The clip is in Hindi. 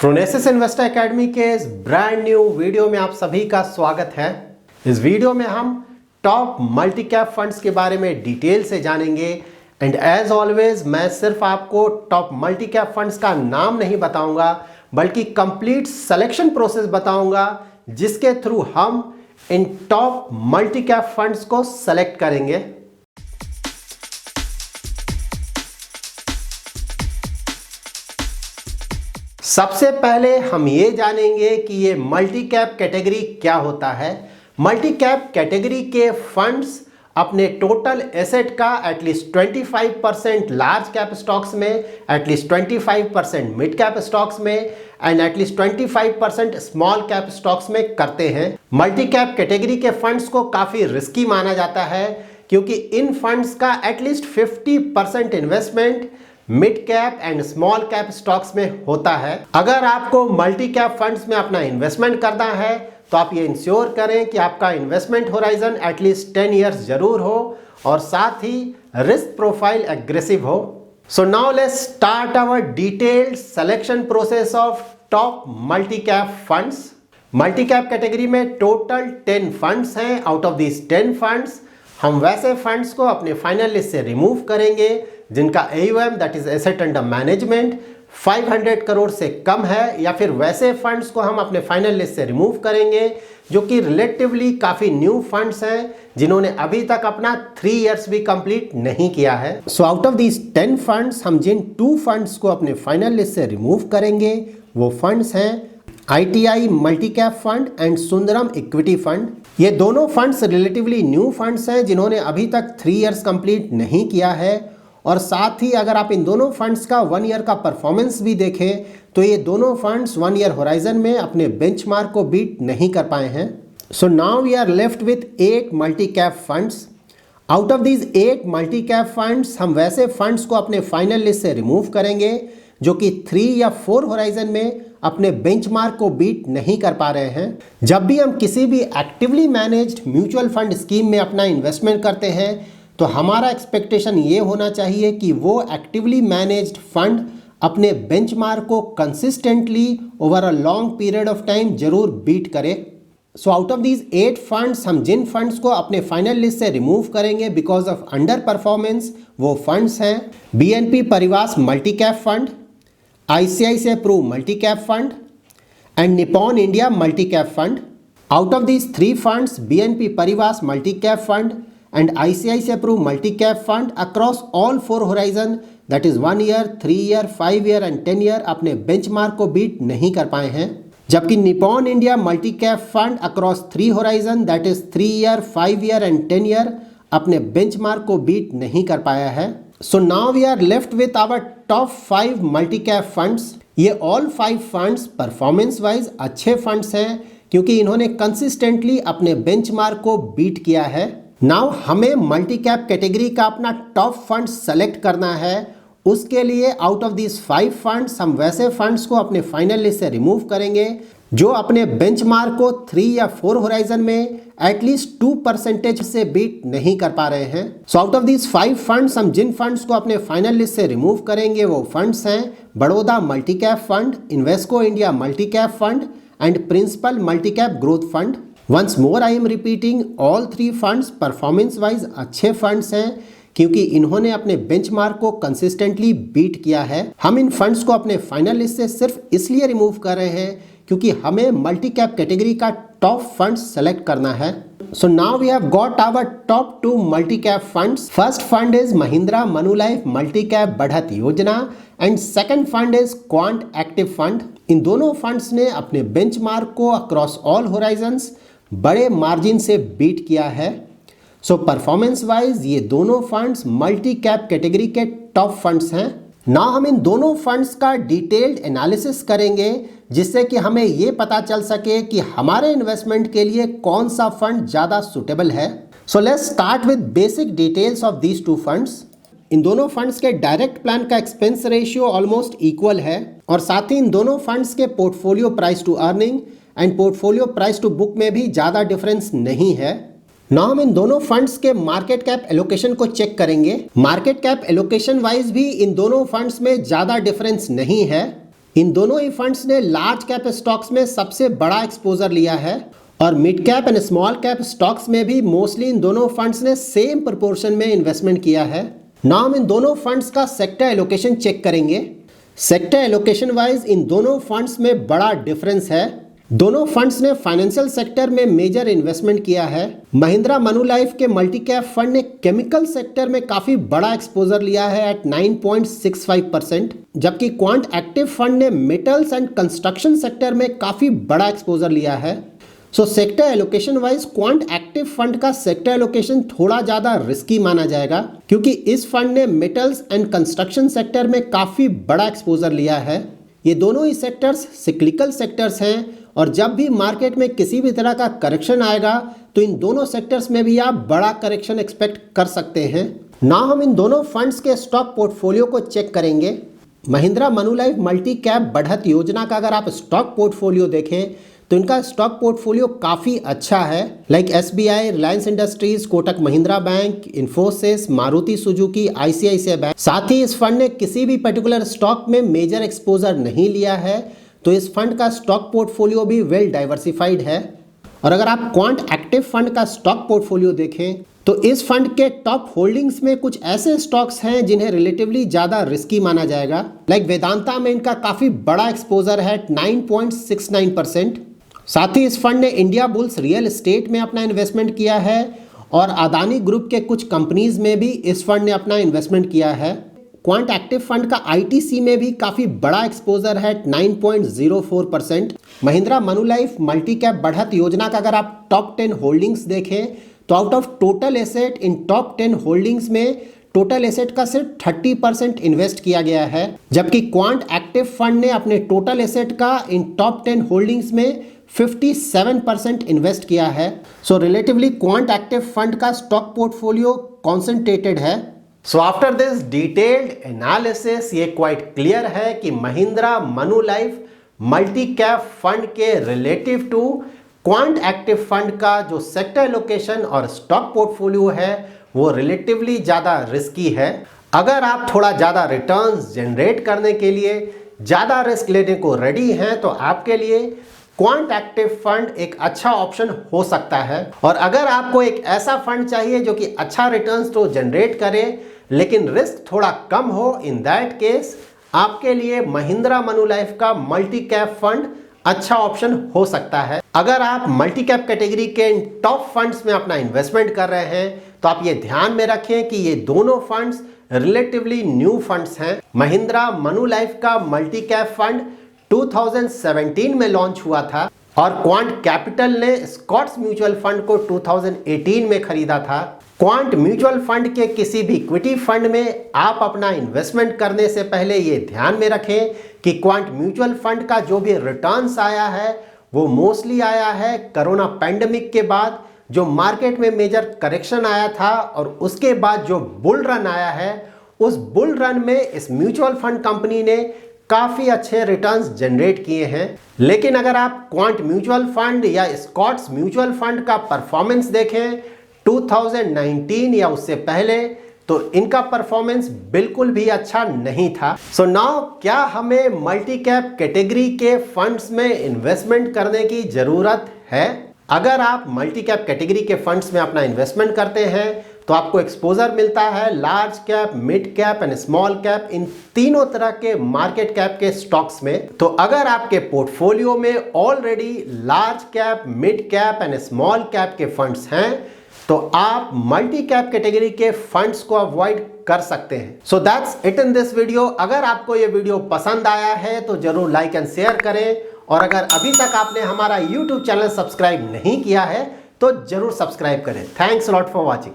फ्रोनेसिस इन्वेस्टर एकेडमी के इस ब्रांड न्यू वीडियो में आप सभी का स्वागत है। इस वीडियो में हम टॉप मल्टी कैप फंड्स के बारे में डिटेल से जानेंगे एंड एज ऑलवेज मैं सिर्फ आपको टॉप मल्टी कैप फंड्स का नाम नहीं बताऊंगा बल्कि कंप्लीट सिलेक्शन प्रोसेस बताऊंगा जिसके थ्रू हम इन टॉप मल्टी कैप फंड्स को सेलेक्ट करेंगे। सबसे पहले हम ये जानेंगे कि ये मल्टी कैप कैटेगरी क्या होता है। मल्टी कैप कैटेगरी के फंड्स अपने टोटल एसेट का एटलीस्ट 25% लार्ज कैप स्टॉक्स में, एटलीस्ट 25% मिड कैप स्टॉक्स में and at least 25% small cap stocks में करते हैं। मल्टी कैप कैटेगरी के फंड्स को काफी रिस्की माना जाता है क्योंकि इन फंड्स का at least 50% investment mid cap and small cap stocks में होता है। अगर आपको मल्टी कैप फंड्स में अपना इन्वेस्टमेंट करना है तो आप ये इंश्योर करें कि आपका इन्वेस्टमेंट होराइजन एटलीस्ट 10 इयर्स जरूर हो और साथ ही रिस्क प्रोफाइल एग्रेसिव हो। So now let's start our detailed selection process of top multi cap funds. Multi cap category में टोटल 10 फंड्स हैं। आउट ऑफ दीज 10 फंड्स हम वैसे फंड्स को अपने फाइनल लिस्ट से रिमूव करेंगे जिनका AUM that is asset under management 500 crore से कम है, या फिर वैसे फंड्स को हम अपने फाइनल लिस्ट से रिमूव करेंगे जो कि रिलेटिवली काफी न्यू फंड्स हैं जिन्होंने अभी तक अपना 3 इयर्स भी कंप्लीट नहीं किया है। So out of these 10 funds हम जिन 2 फंड्स को अपने फाइनल लिस्ट से रिमूव करेंगे वो फंड्स हैं ITI multi cap fund and Sundaram equity fund. ये दोनों फंड्स रिलेटिवली न्यू फंड्स हैं जिन्होंने अभी तक 3 इयर्स कंप्लीट नहीं किया है और साथ ही अगर आप इन दोनों फंड्स का 1 ईयर का परफॉर्मेंस भी देखें तो ये दोनों फंड्स 1 ईयर होराइजन में अपने बेंचमार्क को बीट नहीं कर पाए हैं। So now we are left with 8 multi cap funds. Out of these 8 multi cap funds हम वैसे फंड्स को अपने फाइनल लिस्ट से रिमूव करेंगे जो कि 3 या 4 होराइजन में अपने बेंचमार्क को बीट नहीं कर पा रहे हैं। जब भी हम किसी भी actively managed mutual fund scheme में अपना इन्वेस्टमेंट करते हैं तो हमारा एक्सपेक्टेशन ये होना चाहिए कि वो एक्टिवली मैनेज्ड फंड अपने बेंचमार्क को consistently over a long period of time जरूर बीट करे। So out of these 8 funds हम जिन फंड्स को अपने फाइनल लिस्ट से रिमूव करेंगे बिकॉज ऑफ अंडर परफॉर्मेंस वो फंड्स हैं BNP परिवास multi cap fund, ICICI Pru multi cap fund and Nippon India multi cap fund. Out of these 3 funds BNP परिवास multi cap fund and ICICI Pru multi-cap fund across all 4 horizon that is 1 year, 3 year, 5 year and 10 year अपने benchmark को beat नहीं कर पाए हैं, जबकि Nippon India multi cap fund across 3 horizon that is 3 year, 5 year and 10 year अपने benchmark को beat नहीं कर पाया है। So now we are left with our top 5 multi cap funds। ये all 5 funds performance wise अच्छे funds हैं क्योंकि इन्होंने consistently अपने benchmark को beat किया है। नाउ हमें मल्टी कैप कैटेगरी का अपना टॉप फंड सेलेक्ट करना है। उसके लिए आउट ऑफ दीज 5 फंड्स हम वैसे फंड्स को अपने फाइनल लिस्ट से रिमूव करेंगे जो अपने बेंचमार्क को 3 या 4 होराइजन में एटलीस्ट 2% से बीट नहीं कर पा रहे हैं। So out of these 5 funds हम जिन फंड्स को अपने फाइनल लिस्ट से रिमूव करेंगे वो फंड्स हैं Baroda multi cap fund, Invesco India multi cap fund and Principal multi cap growth fund. Once more I am repeating, all 3 funds performance wise अच्छे फंड्स हैं क्योंकि इन्होंने अपने बेंचमार्क को कंसिस्टेंटली बीट किया है। हम इन फंड्स को अपने फाइनल लिस्ट से सिर्फ इसलिए रिमूव कर रहे हैं क्योंकि हमें मल्टी कैप कैटेगरी का टॉप फंड्स सेलेक्ट करना है। So now we have got our top 2 multi cap funds. First fund is Mahindra Manulife multi cap Badhat Yojana and second fund is Quant active fund. इन दोनों फंड्स ने अपने बेंचमार्क को अक्रॉस ऑल होराइजन्स बड़े मार्जिन से बीट किया है। सो परफॉर्मेंस वाइज ये दोनों फंड्स मल्टी कैप कैटेगरी के टॉप फंड्स हैं। ना हम इन दोनों फंड्स का डिटेल्ड एनालिसिस करेंगे जिससे कि हमें ये पता चल सके कि हमारे इन्वेस्टमेंट के लिए कौन सा फंड ज़्यादा सुटेबल है। So let's start with basic details of these 2 funds. इन दोनों फंड्स के डायरेक्ट प्लान का एक्सपेंस रेशियो ऑलमोस्ट इक्वल है और साथ ही इन दोनों फंड्स के portfolio price to earning and portfolio price to book में भी ज़्यादा डिफरेंस नहीं है। ना हम इन दोनों फंड्स के मार्केट कैप एलोकेशन को चेक करेंगे। मार्केट कैप एलोकेशन वाइज भी इन दोनों फंड्स में ज़्यादा डिफरेंस नहीं है। इन दोनों ही फंड्स ने लार्ज कैप स्टॉक्स में सबसे बड़ा एक्सपोजर लिया है और mid cap and small cap stocks में भी मोस्टली इन दोनों फंड्स ने सेम प्रोपोर्शन में इन्वेस्टमेंट किया है। नाउ हम इन दोनों फंड्स का सेक्टर एलोकेशन चेक करेंगे। सेक्टर एलोकेशन वाइज इन दोनों फंड्स में बड़ा डिफरेंस है। दोनों फंड्स ने फाइनेंशियल सेक्टर में मेजर इन्वेस्टमेंट किया है। महिंद्रा मनुलाइफ के मल्टी कैप फंड ने केमिकल सेक्टर में काफी बड़ा एक्सपोजर लिया है एट 9.65%, जबकि क्वांट एक्टिव फंड ने मेटल्स एंड कंस्ट्रक्शन सेक्टर में काफी बड़ा एक्सपोजर लिया है। So sector allocation wise Quant active fund का सेक्टर एलोकेशन थोड़ा ज्यादा रिस्की माना जाएगा, क्योंकि इस फंड ने मेटल्स एंड कंस्ट्रक्शन सेक्टर में काफी बड़ा एक्सपोजर लिया है। ये दोनों ही सेक्टर्स सिक्लिकल सेक्टर्स हैं और जब भी मार्केट में किसी भी तरह का करेक्शन आएगा तो इन दोनों सेक्टर्स में भी आप बड़ा करेक्शन एक्सपेक्ट कर सकते हैं। नाउ हम इन दोनों फंड्स के स्टॉक पोर्टफोलियो को चेक करेंगे। Mahindra Manulife multi cap Badhat योजना का अगर आप स्टॉक पोर्टफोलियो देखें तो इनका स्टॉक पोर्टफोलियो काफ़ी अच्छा है, like SBI, Reliance industries, Kotak Mahindra bank, Infosys, Maruti Suzuki, ICICI bank. साथ ही इस फंड ने किसी भी पर्टिकुलर स्टॉक में मेजर एक्सपोजर नहीं लिया है, तो इस फंड का स्टॉक पोर्टफोलियो भी वेल डाइवर्सिफाइड है। और अगर आप क्वांट एक्टिव फंड का स्टॉक पोर्टफोलियो देखें तो इस फंड के टॉप होल्डिंग्स में कुछ ऐसे स्टॉक्स हैं जिन्हें रिलेटिवली ज़्यादा रिस्की माना जाएगा, लाइक वेदांता में इनका काफ़ी बड़ा एक्सपोजर है 9.69%। साथ ही इस फंड ने इंडिया बुल्स रियल एस्टेट में अपना इन्वेस्टमेंट किया है और अदानी ग्रुप के कुछ कंपनीज में भी इस फंड ने अपना इन्वेस्टमेंट किया है। क्वांट एक्टिव फंड का ITC में भी काफ़ी बड़ा एक्सपोजर है 9.04%। Mahindra Manulife multi cap Badhat योजना का अगर आप टॉप 10 होल्डिंग्स देखें तो out of total asset in top 10 holdings में टोटल एसेट का सिर्फ 30% इन्वेस्ट किया गया है, जबकि क्वांट एक्टिव फंड ने अपने टोटल एसेट का इन टॉप 10 होल्डिंग्स में 57% इन्वेस्ट किया है। So relatively Quant active fund का स्टॉक पोर्टफोलियो कॉन्सेंट्रेटेड है। So after this detailed analysis ये क्वाइट क्लियर है कि Mahindra Manulife multi cap fund के relative to Quant active fund का जो सेक्टर एलोकेशन और स्टॉक पोर्टफोलियो है वो रिलेटिवली ज़्यादा रिस्की है। अगर आप थोड़ा ज़्यादा रिटर्न्स जनरेट करने के लिए ज़्यादा रिस्क लेने को रेडी हैं तो आपके लिए क्वांट एक्टिव फंड एक अच्छा ऑप्शन हो सकता है। और अगर आपको एक ऐसा फंड चाहिए जो कि अच्छा रिटर्न्स तो जनरेट करे लेकिन रिस्क थोड़ा कम हो, इन दैट केस आपके लिए महिंद्रा मनुलाइफ का मल्टी कैप फंड अच्छा ऑप्शन हो सकता है। अगर आप मल्टी कैप कैटेगरी के इन टॉप फंड्स में अपना इन्वेस्टमेंट कर रहे हैं तो आप ये ध्यान में रखें कि ये दोनों फंड्स रिलेटिवली न्यू फंड्स हैं। महिंद्रा मनुलाइफ का मल्टी कैप फंड 2017 में लॉन्च हुआ था और क्वांट कैपिटल ने स्कॉट्स म्यूचुअल फंड को 2018 में खरीदा था। क्वांट म्यूचुअल फंड के किसी भी इक्विटी फंड में आप अपना इन्वेस्टमेंट करने से पहले ये ध्यान में रखें कि क्वांट म्यूचुअल फंड का जो भी रिटर्न्स आया है वो मोस्टली आया है कोरोना पैंडेमिक के बाद, जो मार्केट में मेजर करेक्शन आया था और उसके बाद जो बुल रन आया है, उस बुल रन में इस म्यूचुअल फंड कंपनी ने काफ़ी अच्छे रिटर्न्स जनरेट किए हैं। लेकिन अगर आप क्वांट म्यूचुअल फंड या स्कॉट्स म्यूचुअल फंड का परफॉर्मेंस देखें 2019 या उससे पहले, तो इनका परफॉर्मेंस बिल्कुल भी अच्छा नहीं था। सो नाउ क्या हमें मल्टी कैप कैटेगरी के फंड्स में इन्वेस्टमेंट करने की ज़रूरत है? अगर आप मल्टी कैप कैटेगरी के फंड्स में अपना इन्वेस्टमेंट करते हैं तो आपको एक्सपोजर मिलता है large cap, mid cap and small cap, इन तीनों तरह के मार्केट कैप के स्टॉक्स में। तो अगर आपके पोर्टफोलियो में already large cap, mid cap and small cap के फंड्स हैं तो आप मल्टी कैप कैटेगरी के फंड्स को अवॉइड कर सकते हैं। So that's it in this video. अगर आपको ये वीडियो पसंद आया है तो जरूर लाइक एंड शेयर करें और अगर अभी तक आपने हमारा YouTube चैनल सब्सक्राइब नहीं किया है तो जरूर सब्सक्राइब करें। Thanks a lot for watching.